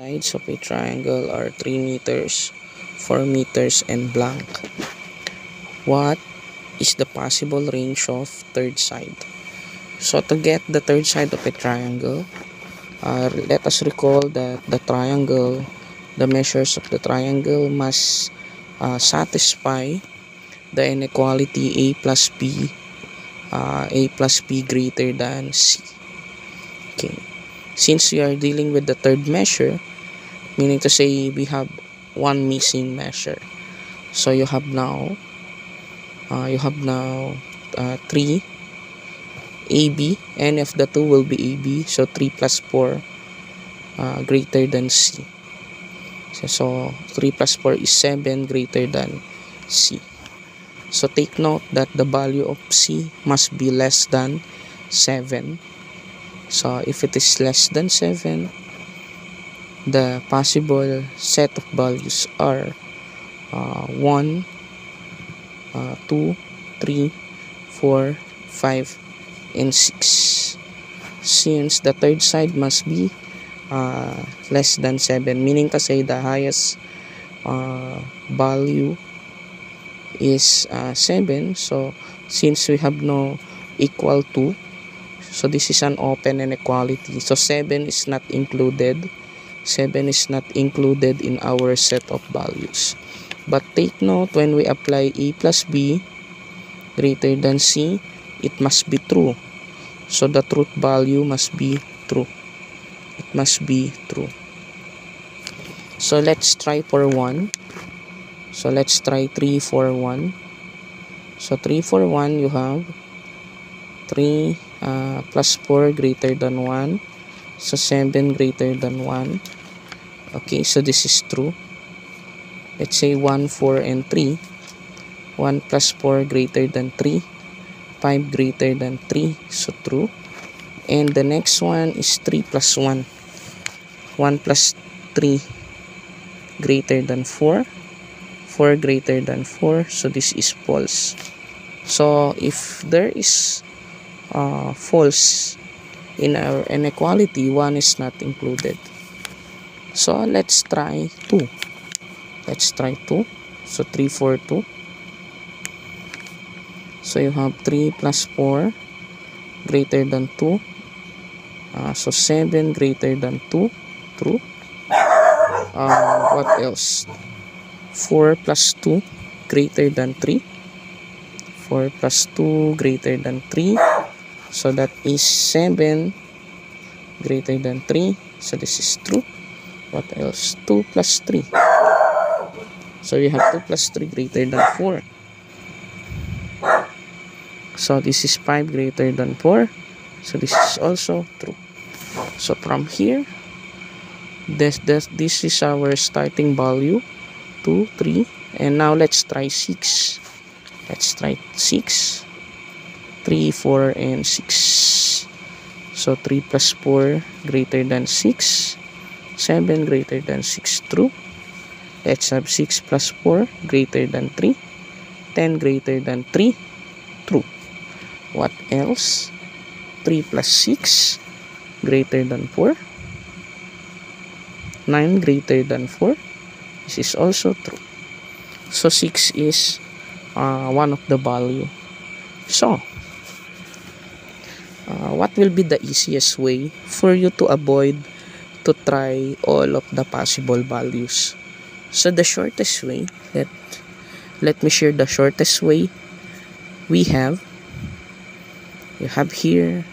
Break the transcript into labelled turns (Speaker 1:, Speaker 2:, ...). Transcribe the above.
Speaker 1: Sides of a triangle are 3 meters, 4 meters, and blank. What is the possible range of third side? So to get the third side of a triangle, let us recall that the measures of the triangle must satisfy the inequality a plus b greater than c. Okay, since we are dealing with the third measure, meaning to say we have one missing measure, so you have now 3 AB. Any of the two will be AB, so 3 plus 4 greater than C. So 3 plus 4 is 7 greater than C. So take note that the value of C must be less than 7. So if it is less than 7, the possible set of values are 1, 2, 3, 4, 5, and 6. Since the third side must be less than 7, meaning to say the highest value is 7. So since we have no equal to, so this is an open inequality, so 7 is not included. 7 is not included in our set of values. But take note, when we apply a plus b greater than c, it must be true. So the truth value must be true. It must be true. So let's try for 1. So let's try 3 for 1. So 3 for 1, you have 3 plus 4 greater than 1. So 7 greater than 1. Okay, so this is true. Let's say 1, 4, and 3. 1 plus 4 greater than 3. 5 greater than 3. So true. And the next one is 3 plus 1. 1 plus 3 greater than 4. 4 greater than 4. So this is false. So if there is false in our inequality, 1 is not included. So let's try 2. Let's try 2. So 3, 4, 2. So you have 3 plus 4 greater than 2. So 7 greater than 2. True. What else? 4 plus 2 greater than 3. 4 plus 2 greater than 3. So that is 7 greater than 3. So this is true. What else? 2 plus 3. So we have 2 plus 3 greater than 4. So this is 5 greater than 4. So this is also true. So from here, this is our starting value. 2, 3. And now let's try 6. Let's try 6. 3, 4, and 6. So 3 plus 4 greater than 6. 7 greater than 6. True. Let's have 6 plus 4 greater than 3. 10 greater than 3. True. What else? 3 plus 6 greater than 4. 9 greater than 4. This is also true. So 6 is one of the value. So what will be the easiest way for you to avoid to try all of the possible values? So the shortest way, let me share the shortest way. You have here